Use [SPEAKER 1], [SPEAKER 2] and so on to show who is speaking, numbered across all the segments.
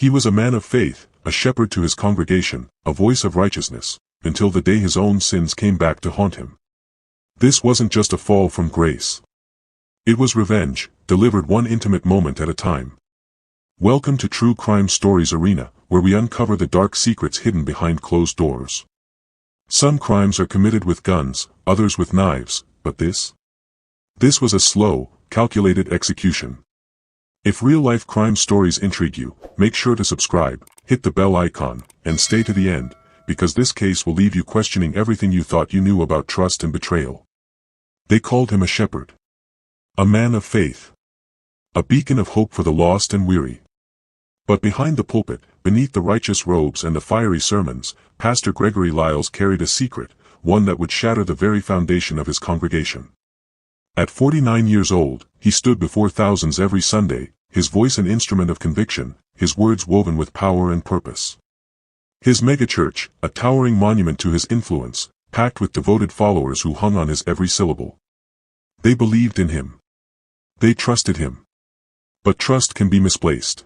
[SPEAKER 1] He was a man of faith, a shepherd to his congregation, a voice of righteousness, until the day his own sins came back to haunt him. This wasn't just a fall from grace. It was revenge, delivered one intimate moment at a time. Welcome to True Crime Stories Arena, where we uncover the dark secrets hidden behind closed doors. Some crimes are committed with guns, others with knives, but this was a slow, calculated execution. If real-life crime stories intrigue you, make sure to subscribe, hit the bell icon, and stay to the end, because this case will leave you questioning everything you thought you knew about trust and betrayal. They called him a shepherd. A man of faith. A beacon of hope for the lost and weary. But behind the pulpit, beneath the righteous robes and the fiery sermons, Pastor Gregory Lyles carried a secret, one that would shatter the very foundation of his congregation. At 49 years old, he stood before thousands every Sunday, his voice an instrument of conviction, his words woven with power and purpose. His megachurch, a towering monument to his influence, packed with devoted followers who hung on his every syllable. They believed in him. They trusted him. But trust can be misplaced.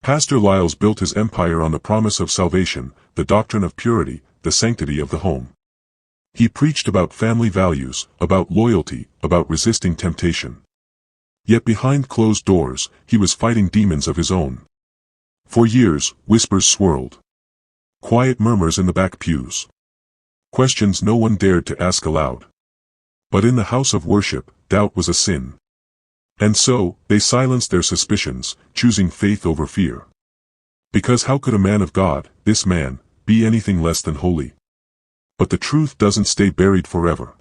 [SPEAKER 1] Pastor Lyles built his empire on the promise of salvation, the doctrine of purity, the sanctity of the home. He preached about family values, about loyalty, about resisting temptation. Yet behind closed doors, he was fighting demons of his own. For years, whispers swirled. Quiet murmurs in the back pews. Questions no one dared to ask aloud. But in the house of worship, doubt was a sin. And so, they silenced their suspicions, choosing faith over fear. Because how could a man of God, this man, be anything less than holy? But the truth doesn't stay buried forever.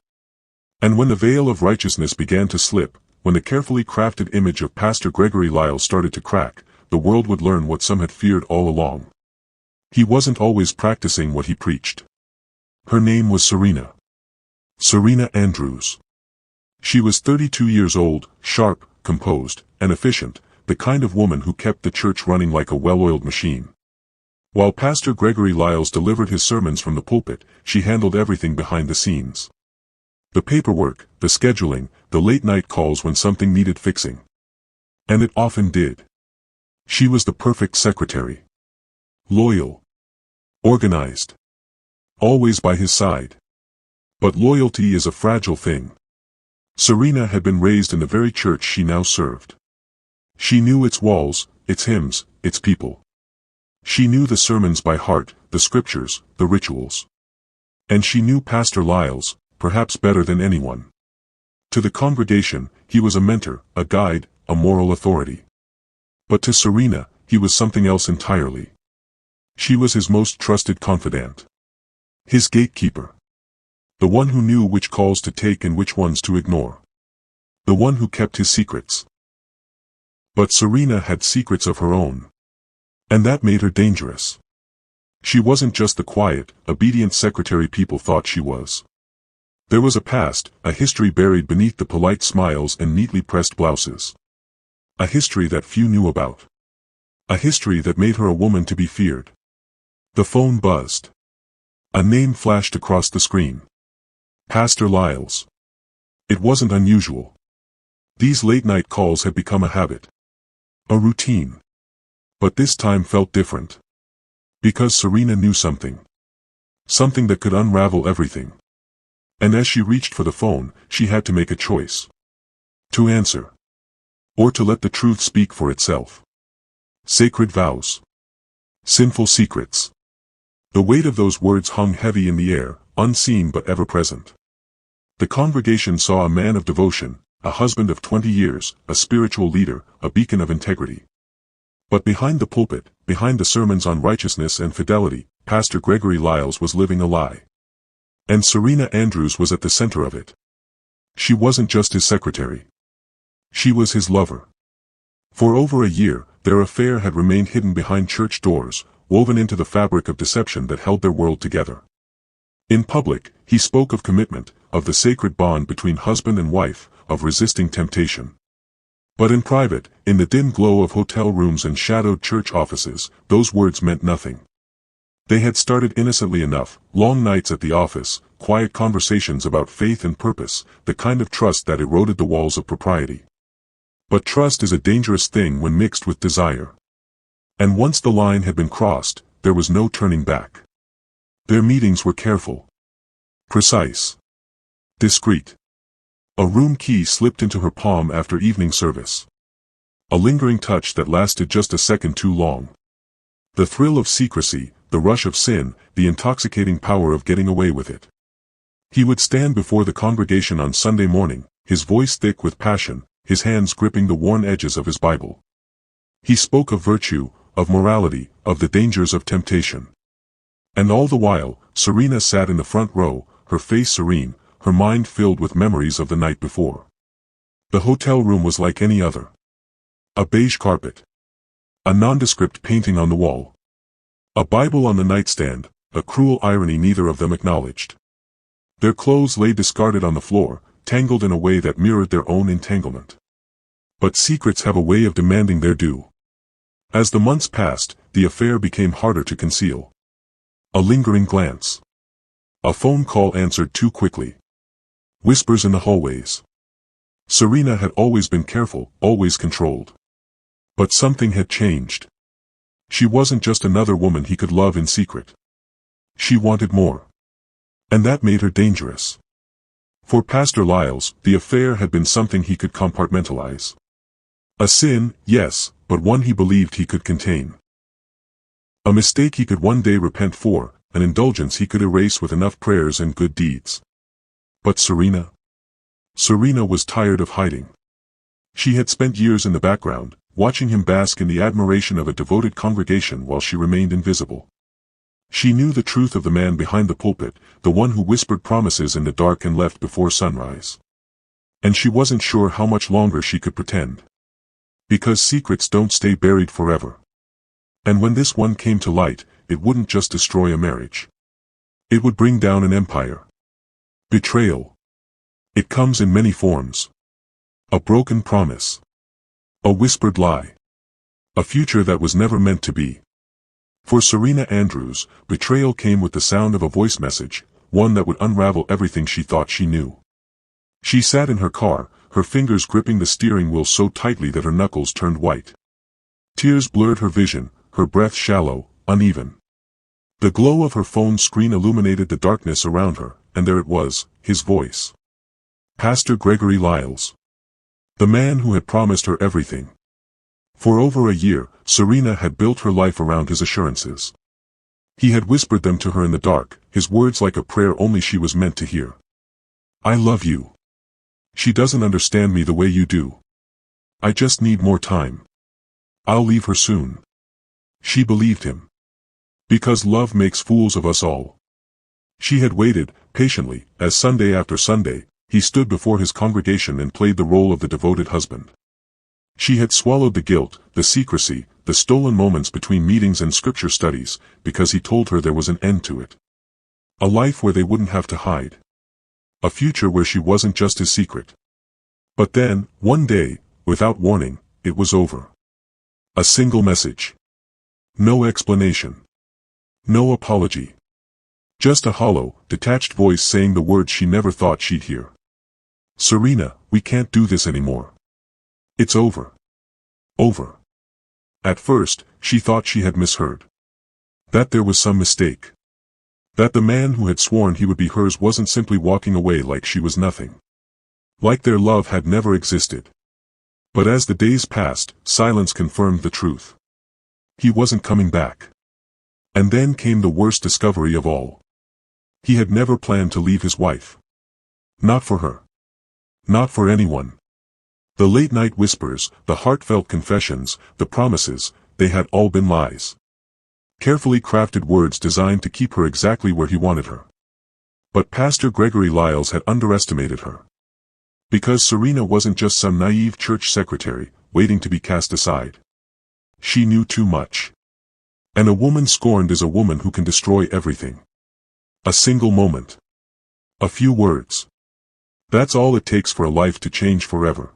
[SPEAKER 1] And when the veil of righteousness began to slip, when the carefully crafted image of Pastor Gregory Lyles started to crack, the world would learn what some had feared all along. He wasn't always practicing what he preached. Her name was Serena. Serena Andrews. She was 32 years old, sharp, composed, and efficient, the kind of woman who kept the church running like a well-oiled machine. While Pastor Gregory Lyles delivered his sermons from the pulpit, she handled everything behind the scenes. The paperwork, the scheduling, the late-night calls when something needed fixing. And it often did. She was the perfect secretary. Loyal. Organized. Always by his side. But loyalty is a fragile thing. Serena had been raised in the very church she now served. She knew its walls, its hymns, its people. She knew the sermons by heart, the scriptures, the rituals. And she knew Pastor Lyles, perhaps better than anyone. To the congregation, he was a mentor, a guide, a moral authority. But to Serena, he was something else entirely. She was his most trusted confidant. His gatekeeper. The one who knew which calls to take and which ones to ignore. The one who kept his secrets. But Serena had secrets of her own. And that made her dangerous. She wasn't just the quiet, obedient secretary people thought she was. There was a past, a history buried beneath the polite smiles and neatly pressed blouses. A history that few knew about. A history that made her a woman to be feared. The phone buzzed. A name flashed across the screen. Pastor Lyles. It wasn't unusual. These late-night calls had become a habit. A routine. But this time felt different. Because Serena knew something. Something that could unravel everything. And as she reached for the phone, she had to make a choice. To answer. Or to let the truth speak for itself. Sacred vows. Sinful secrets. The weight of those words hung heavy in the air, unseen but ever present. The congregation saw a man of devotion, a husband of 20 years, a spiritual leader, a beacon of integrity. But behind the pulpit, behind the sermons on righteousness and fidelity, Pastor Gregory Lyles was living a lie. And Serena Andrews was at the center of it. She wasn't just his secretary. She was his lover. For over a year, their affair had remained hidden behind church doors, woven into the fabric of deception that held their world together. In public, he spoke of commitment, of the sacred bond between husband and wife, of resisting temptation. But in private, in the dim glow of hotel rooms and shadowed church offices, those words meant nothing. They had started innocently enough, long nights at the office, quiet conversations about faith and purpose, the kind of trust that eroded the walls of propriety. But trust is a dangerous thing when mixed with desire. And once the line had been crossed, there was no turning back. Their meetings were careful, precise, discreet. A room key slipped into her palm after evening service. A lingering touch that lasted just a second too long. The thrill of secrecy, the rush of sin, the intoxicating power of getting away with it. He would stand before the congregation on Sunday morning, his voice thick with passion, his hands gripping the worn edges of his Bible. He spoke of virtue, of morality, of the dangers of temptation. And all the while, Serena sat in the front row, her face serene, her mind filled with memories of the night before. The hotel room was like any other. A beige carpet. A nondescript painting on the wall. A Bible on the nightstand, a cruel irony neither of them acknowledged. Their clothes lay discarded on the floor, tangled in a way that mirrored their own entanglement. But secrets have a way of demanding their due. As the months passed, the affair became harder to conceal. A lingering glance. A phone call answered too quickly. Whispers in the hallways. Serena had always been careful, always controlled. But something had changed. She wasn't just another woman he could love in secret. She wanted more. And that made her dangerous. For Pastor Lyles, the affair had been something he could compartmentalize. A sin, yes, but one he believed he could contain. A mistake he could one day repent for, an indulgence he could erase with enough prayers and good deeds. But Serena? Serena was tired of hiding. She had spent years in the background, watching him bask in the admiration of a devoted congregation while she remained invisible. She knew the truth of the man behind the pulpit, the one who whispered promises in the dark and left before sunrise. And she wasn't sure how much longer she could pretend. Because secrets don't stay buried forever. And when this one came to light, it wouldn't just destroy a marriage. It would bring down an empire. Betrayal. It comes in many forms. A broken promise. A whispered lie. A future that was never meant to be. For Serena Andrews, betrayal came with the sound of a voice message, one that would unravel everything she thought she knew. She sat in her car, her fingers gripping the steering wheel so tightly that her knuckles turned white. Tears blurred her vision, her breath shallow, uneven. The glow of her phone screen illuminated the darkness around her, and there it was, his voice. Pastor Gregory Lyles. The man who had promised her everything. For over a year, Serena had built her life around his assurances. He had whispered them to her in the dark, his words like a prayer only she was meant to hear. I love you. She doesn't understand me the way you do. I just need more time. I'll leave her soon. She believed him. Because love makes fools of us all. She had waited, patiently, as Sunday after Sunday, he stood before his congregation and played the role of the devoted husband. She had swallowed the guilt, the secrecy, the stolen moments between meetings and scripture studies, because he told her there was an end to it. A life where they wouldn't have to hide. A future where she wasn't just his secret. But then, one day, without warning, it was over. A single message. No explanation. No apology. Just a hollow, detached voice saying the words she never thought she'd hear. Serena, we can't do this anymore. It's over. Over. At first, she thought she had misheard. That there was some mistake. That the man who had sworn he would be hers wasn't simply walking away like she was nothing. Like their love had never existed. But as the days passed, silence confirmed the truth. He wasn't coming back. And then came the worst discovery of all. He had never planned to leave his wife. Not for her. Not for anyone. The late-night whispers, the heartfelt confessions, the promises, they had all been lies. Carefully crafted words designed to keep her exactly where he wanted her. But Pastor Gregory Lyles had underestimated her. Because Serena wasn't just some naive church secretary, waiting to be cast aside. She knew too much. And a woman scorned is a woman who can destroy everything. A single moment. A few words. That's all it takes for a life to change forever.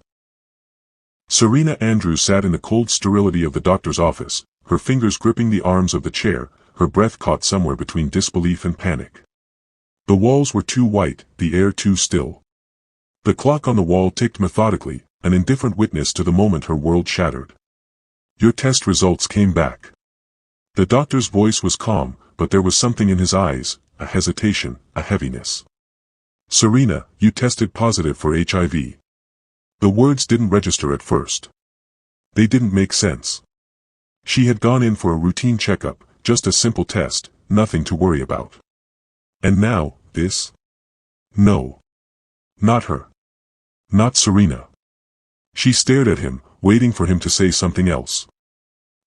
[SPEAKER 1] Serena Andrews sat in the cold sterility of the doctor's office, her fingers gripping the arms of the chair, her breath caught somewhere between disbelief and panic. The walls were too white, the air too still. The clock on the wall ticked methodically, an indifferent witness to the moment her world shattered. Your test results came back. The doctor's voice was calm, but there was something in his eyes, a hesitation, a heaviness. Serena, you tested positive for HIV. The words didn't register at first. They didn't make sense. She had gone in for a routine checkup, just a simple test, nothing to worry about. And now, this? No. Not her. Not Serena. She stared at him, waiting for him to say something else.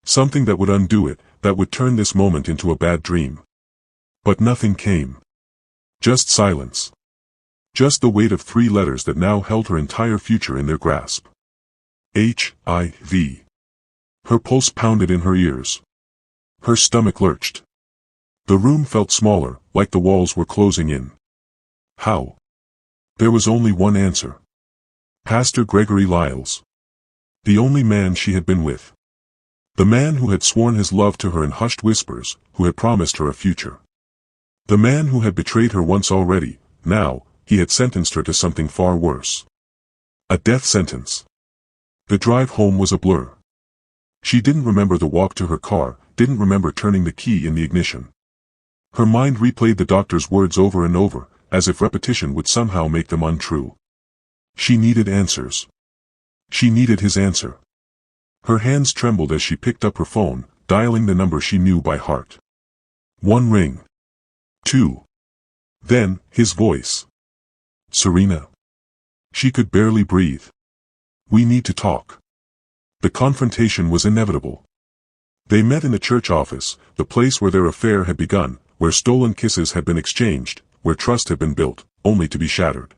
[SPEAKER 1] Something that would undo it, that would turn this moment into a bad dream. But nothing came. Just silence. Just the weight of 3 letters that now held her entire future in their grasp. HIV. Her pulse pounded in her ears. Her stomach lurched. The room felt smaller, like the walls were closing in. How? There was only one answer. Pastor Gregory Lyles. The only man she had been with. The man who had sworn his love to her in hushed whispers, who had promised her a future. The man who had betrayed her once already, now, he had sentenced her to something far worse. A death sentence. The drive home was a blur. She didn't remember the walk to her car, didn't remember turning the key in the ignition. Her mind replayed the doctor's words over and over, as if repetition would somehow make them untrue. She needed answers. She needed his answer. Her hands trembled as she picked up her phone, dialing the number she knew by heart. 1 ring. 2. Then, his voice. Serena. She could barely breathe. We need to talk. The confrontation was inevitable. They met in the church office, the place where their affair had begun, where stolen kisses had been exchanged, where trust had been built, only to be shattered.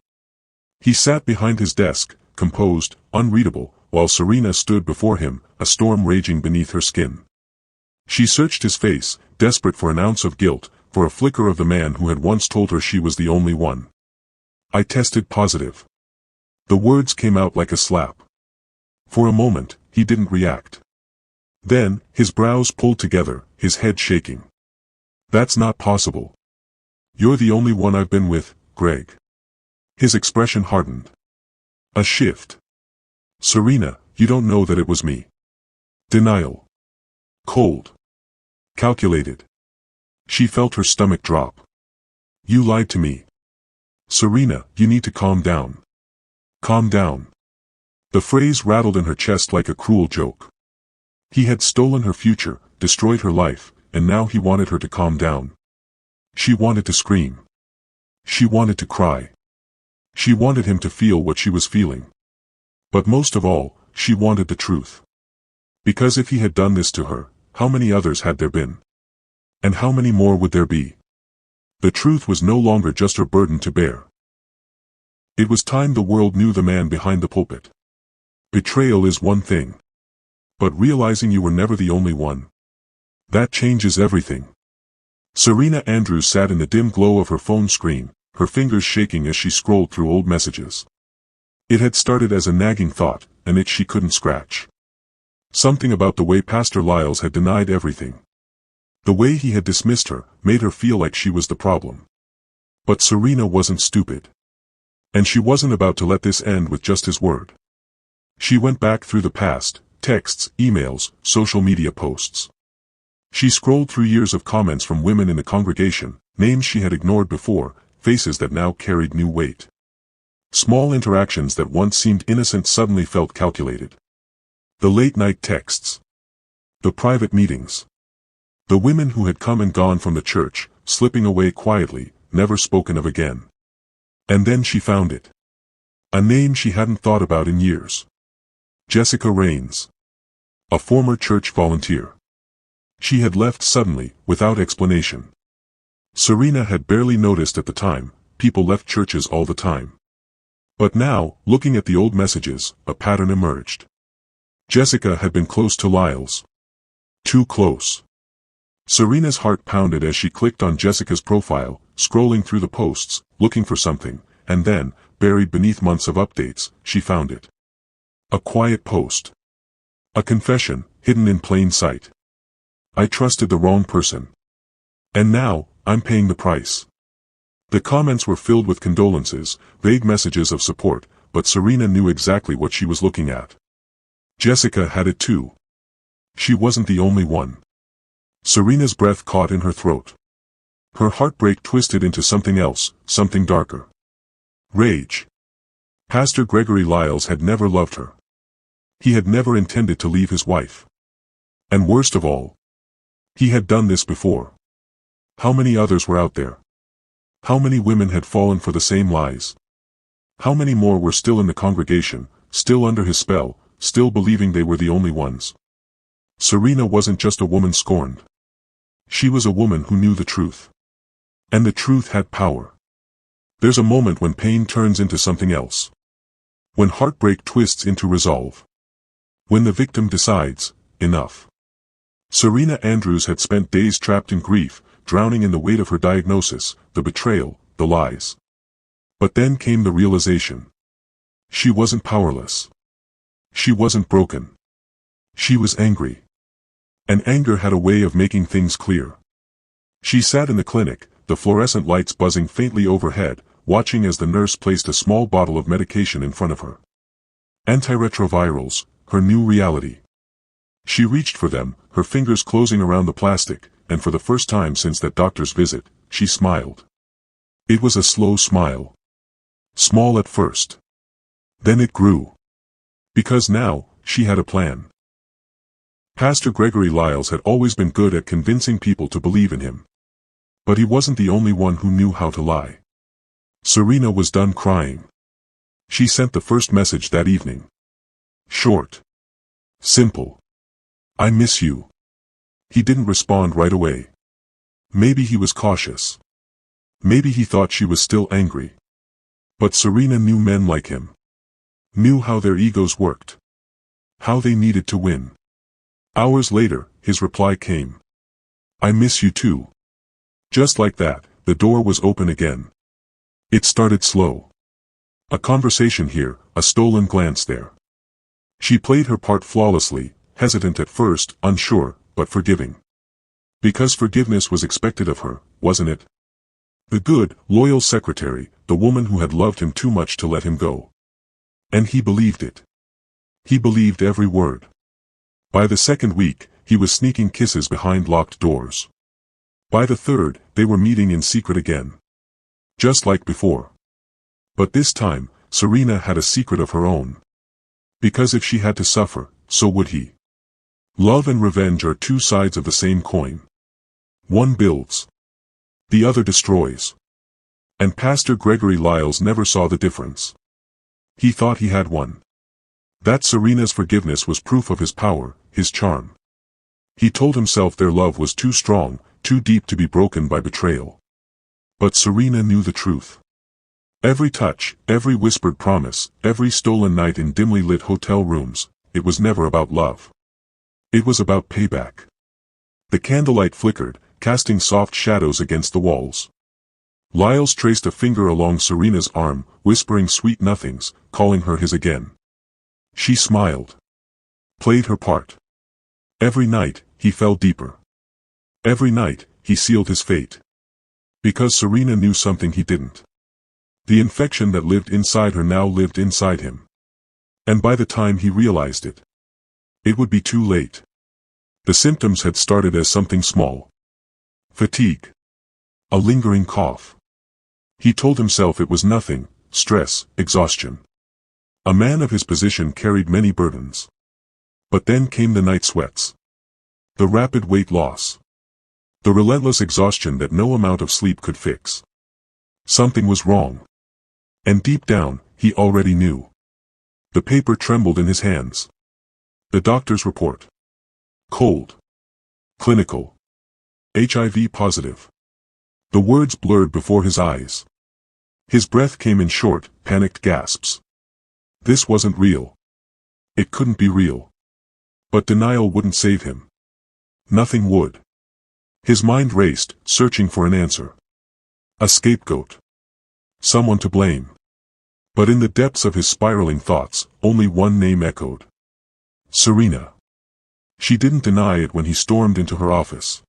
[SPEAKER 1] He sat behind his desk, composed, unreadable, while Serena stood before him, a storm raging beneath her skin. She searched his face, desperate for an ounce of guilt, for a flicker of the man who had once told her she was the only one. I tested positive. The words came out like a slap. For a moment, he didn't react. Then, his brows pulled together, his head shaking. That's not possible. You're the only one I've been with, Greg. His expression hardened. A shift. Serena, you don't know that it was me. Denial. Cold. Calculated. She felt her stomach drop. You lied to me. Serena, you need to calm down. Calm down. The phrase rattled in her chest like a cruel joke. He had stolen her future, destroyed her life, and now he wanted her to calm down. She wanted to scream. She wanted to cry. She wanted him to feel what she was feeling. But most of all, she wanted the truth. Because if he had done this to her, how many others had there been? And how many more would there be? The truth was no longer just her burden to bear. It was time the world knew the man behind the pulpit. Betrayal is one thing. But realizing you were never the only one. That changes everything. Serena Andrews sat in the dim glow of her phone screen, her fingers shaking as she scrolled through old messages. It had started as a nagging thought, an itch she couldn't scratch. Something about the way Pastor Lyles had denied everything. The way he had dismissed her, made her feel like she was the problem. But Serena wasn't stupid. And she wasn't about to let this end with just his word. She went back through the past, texts, emails, social media posts. She scrolled through years of comments from women in the congregation, names she had ignored before, faces that now carried new weight. Small interactions that once seemed innocent suddenly felt calculated. The late-night texts. The private meetings. The women who had come and gone from the church, slipping away quietly, never spoken of again. And then she found it. A name she hadn't thought about in years. Jessica Raines. A former church volunteer. She had left suddenly, without explanation. Serena had barely noticed at the time, people left churches all the time. But now, looking at the old messages, a pattern emerged. Jessica had been close to Lyles. Too close. Serena's heart pounded as she clicked on Jessica's profile, scrolling through the posts, looking for something, and then, buried beneath months of updates, she found it. A quiet post. A confession, hidden in plain sight. I trusted the wrong person. And now, I'm paying the price. The comments were filled with condolences, vague messages of support, but Serena knew exactly what she was looking at. Jessica had it too. She wasn't the only one. Serena's breath caught in her throat. Her heartbreak twisted into something else, something darker. Rage. Pastor Gregory Lyles had never loved her. He had never intended to leave his wife. And worst of all, he had done this before. How many others were out there? How many women had fallen for the same lies? How many more were still in the congregation, still under his spell, still believing they were the only ones? Serena wasn't just a woman scorned. She was a woman who knew the truth. And the truth had power. There's a moment when pain turns into something else. When heartbreak twists into resolve. When the victim decides, enough. Serena Andrews had spent days trapped in grief, drowning in the weight of her diagnosis, the betrayal, the lies. But then came the realization. She wasn't powerless. She wasn't broken. She was angry. And anger had a way of making things clear. She sat in the clinic, the fluorescent lights buzzing faintly overhead, watching as the nurse placed a small bottle of medication in front of her. Antiretrovirals, her new reality. She reached for them, her fingers closing around the plastic, and for the first time since that doctor's visit, she smiled. It was a slow smile. Small at first. Then it grew. Because now, she had a plan. Pastor Gregory Lyles had always been good at convincing people to believe in him. But he wasn't the only one who knew how to lie. Serena was done crying. She sent the first message that evening. Short. Simple. I miss you. He didn't respond right away. Maybe he was cautious. Maybe he thought she was still angry. But Serena knew men like him. Knew how their egos worked. How they needed to win. Hours later, his reply came. I miss you too. Just like that, the door was open again. It started slow. A conversation here, a stolen glance there. She played her part flawlessly, hesitant at first, unsure, but forgiving. Because forgiveness was expected of her, wasn't it? The good, loyal secretary, the woman who had loved him too much to let him go. And he believed it. He believed every word. By the second week, he was sneaking kisses behind locked doors. By the third, they were meeting in secret again. Just like before. But this time, Serena had a secret of her own. Because if she had to suffer, so would he. Love and revenge are two sides of the same coin. One builds. The other destroys. And Pastor Gregory Lyles never saw the difference. He thought he had won. That Serena's forgiveness was proof of his power, his charm. He told himself their love was too strong, too deep to be broken by betrayal. But Serena knew the truth. Every touch, every whispered promise, every stolen night in dimly lit hotel rooms, it was never about love. It was about payback. The candlelight flickered, casting soft shadows against the walls. Lyles traced a finger along Serena's arm, whispering sweet nothings, calling her his again. She smiled. Played her part. Every night, he fell deeper. Every night, he sealed his fate. Because Serena knew something he didn't. The infection that lived inside her now lived inside him. And by the time he realized it, it would be too late. The symptoms had started as something small. Fatigue. A lingering cough. He told himself it was nothing, stress, exhaustion. A man of his position carried many burdens. But then came the night sweats. The rapid weight loss. The relentless exhaustion that no amount of sleep could fix. Something was wrong. And deep down, he already knew. The paper trembled in his hands. The doctor's report. Cold. Clinical. HIV positive. The words blurred before his eyes. His breath came in short, panicked gasps. This wasn't real. It couldn't be real. But denial wouldn't save him. Nothing would. His mind raced, searching for an answer. A scapegoat. Someone to blame. But in the depths of his spiraling thoughts, only one name echoed. Serena. She didn't deny it when he stormed into her office.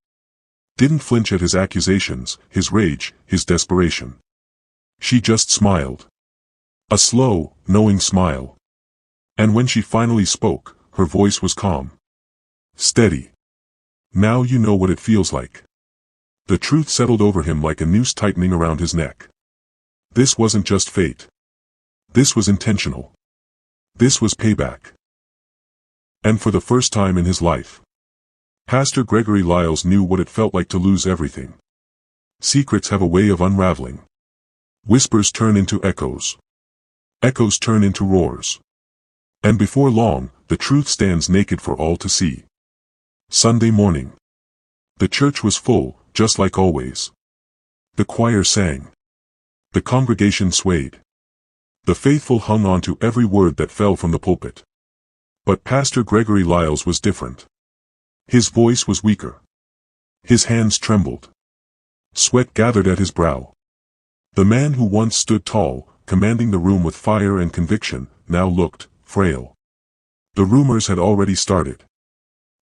[SPEAKER 1] Didn't flinch at his accusations, his rage, his desperation. She just smiled. A slow, knowing smile. And when she finally spoke, her voice was calm. Steady. Now you know what it feels like. The truth settled over him like a noose tightening around his neck. This wasn't just fate. This was intentional. This was payback. And for the first time in his life, Pastor Gregory Lyles knew what it felt like to lose everything. Secrets have a way of unraveling. Whispers turn into echoes. Echoes turn into roars. And before long, the truth stands naked for all to see. Sunday morning. The church was full, just like always. The choir sang. The congregation swayed. The faithful hung on to every word that fell from the pulpit. But Pastor Gregory Lyles was different. His voice was weaker. His hands trembled. Sweat gathered at his brow. The man who once stood tall, commanding the room with fire and conviction, now looked frail. The rumors had already started.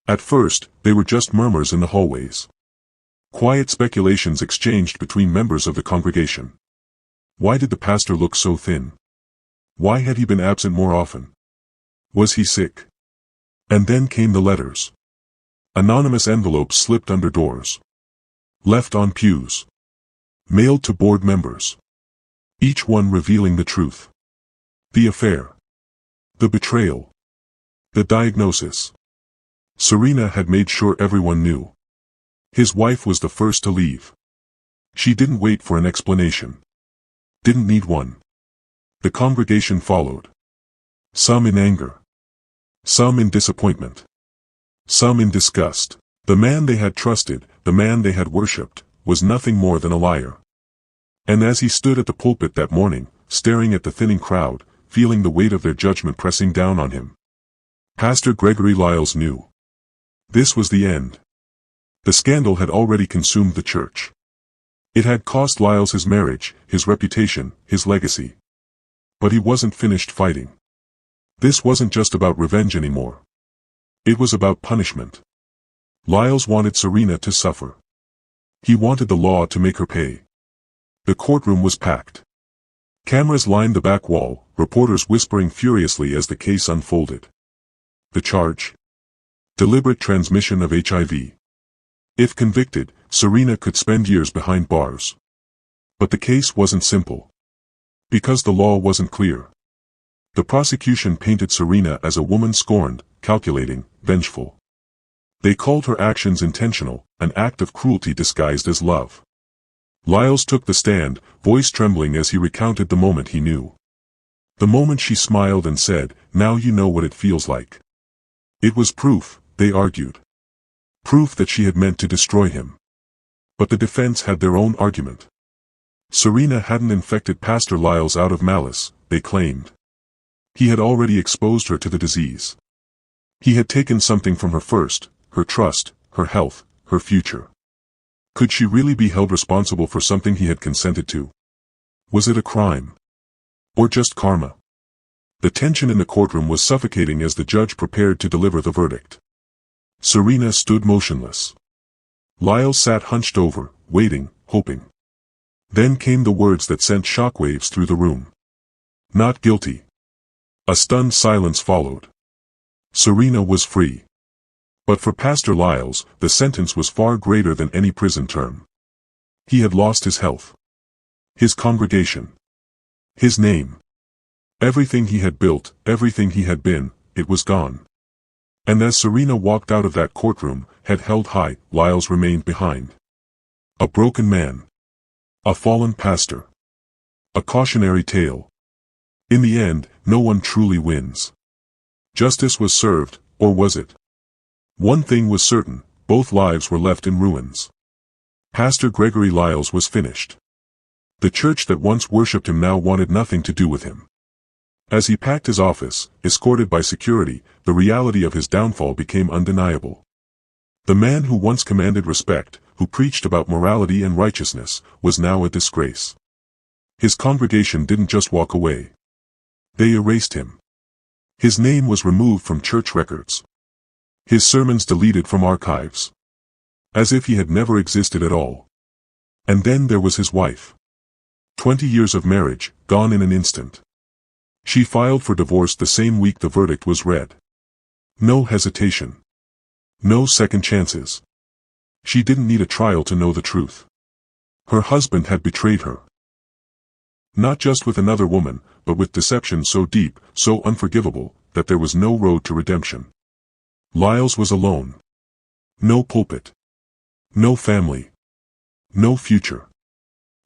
[SPEAKER 1] At first, they were just murmurs in the hallways. Quiet speculations exchanged between members of the congregation. Why did the pastor look so thin? Why had he been absent more often? Was he sick? And then came the letters. Anonymous envelopes slipped under doors. Left on pews. Mailed to board members. Each one revealing the truth. The affair. The betrayal. The diagnosis. Serena had made sure everyone knew. His wife was the first to leave. She didn't wait for an explanation. Didn't need one. The congregation followed. Some in anger. Some in disappointment. Some in disgust. The man they had trusted, the man they had worshipped, was nothing more than a liar. And as he stood at the pulpit that morning, staring at the thinning crowd, feeling the weight of their judgment pressing down on him, Pastor Gregory Lyles knew. This was the end. The scandal had already consumed the church. It had cost Lyles his marriage, his reputation, his legacy. But he wasn't finished fighting. This wasn't just about revenge anymore. It was about punishment. Lyles wanted Serena to suffer. He wanted the law to make her pay. The courtroom was packed. Cameras lined the back wall, reporters whispering furiously as the case unfolded. The charge? Deliberate transmission of HIV. If convicted, Serena could spend years behind bars. But the case wasn't simple. Because the law wasn't clear. The prosecution painted Serena as a woman scorned, calculating, vengeful. They called her actions intentional, an act of cruelty disguised as love. Lyles took the stand, voice trembling as he recounted the moment he knew. The moment she smiled and said, "Now you know what it feels like." It was proof, they argued. Proof that she had meant to destroy him. But the defense had their own argument. Serena hadn't infected Pastor Lyles out of malice, they claimed. He had already exposed her to the disease. He had taken something from her first, her trust, her health, her future. Could she really be held responsible for something he had consented to? Was it a crime? Or just karma? The tension in the courtroom was suffocating as the judge prepared to deliver the verdict. Serena stood motionless. Lyles sat hunched over, waiting, hoping. Then came the words that sent shockwaves through the room. Not guilty. A stunned silence followed. Serena was free. But for Pastor Lyles, the sentence was far greater than any prison term. He had lost his health. His congregation. His name. Everything he had built, everything he had been, it was gone. And as Serena walked out of that courtroom, head held high, Lyles remained behind. A broken man. A fallen pastor. A cautionary tale. In the end, no one truly wins. Justice was served, or was it? One thing was certain, both lives were left in ruins. Pastor Gregory Lyles was finished. The church that once worshipped him now wanted nothing to do with him. As he packed his office, escorted by security, the reality of his downfall became undeniable. The man who once commanded respect, who preached about morality and righteousness, was now a disgrace. His congregation didn't just walk away. They erased him. His name was removed from church records. His sermons deleted from archives. As if he had never existed at all. And then there was his wife. 20 years of marriage, gone in an instant. She filed for divorce the same week the verdict was read. No hesitation. No second chances. She didn't need a trial to know the truth. Her husband had betrayed her. Not just with another woman, but with deception so deep, so unforgivable, that there was no road to redemption. Lyles was alone. No pulpit. No family. No future.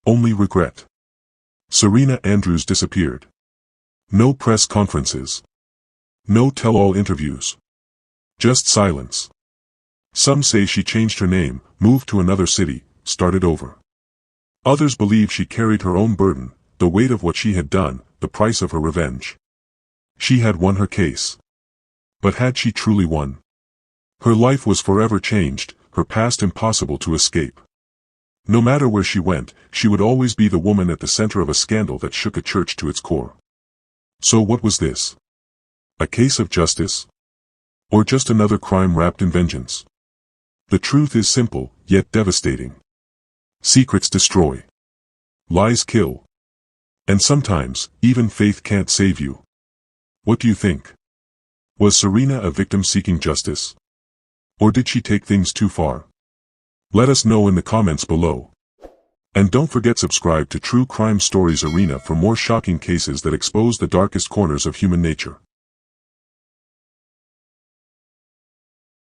[SPEAKER 1] Only regret. Serena Andrews disappeared. No press conferences. No tell-all interviews. Just silence. Some say she changed her name, moved to another city, started over. Others believe she carried her own burden, the weight of what she had done, the price of her revenge. She had won her case. But had she truly won? Her life was forever changed, her past impossible to escape. No matter where she went, she would always be the woman at the center of a scandal that shook a church to its core. So what was this? A case of justice? Or just another crime wrapped in vengeance? The truth is simple, yet devastating. Secrets destroy. Lies kill. And sometimes, even faith can't save you. What do you think? Was Serena a victim seeking justice? Or did she take things too far? Let us know in the comments below. And don't forget subscribe to True Crime Stories Arena for more shocking cases that expose the darkest corners of human nature.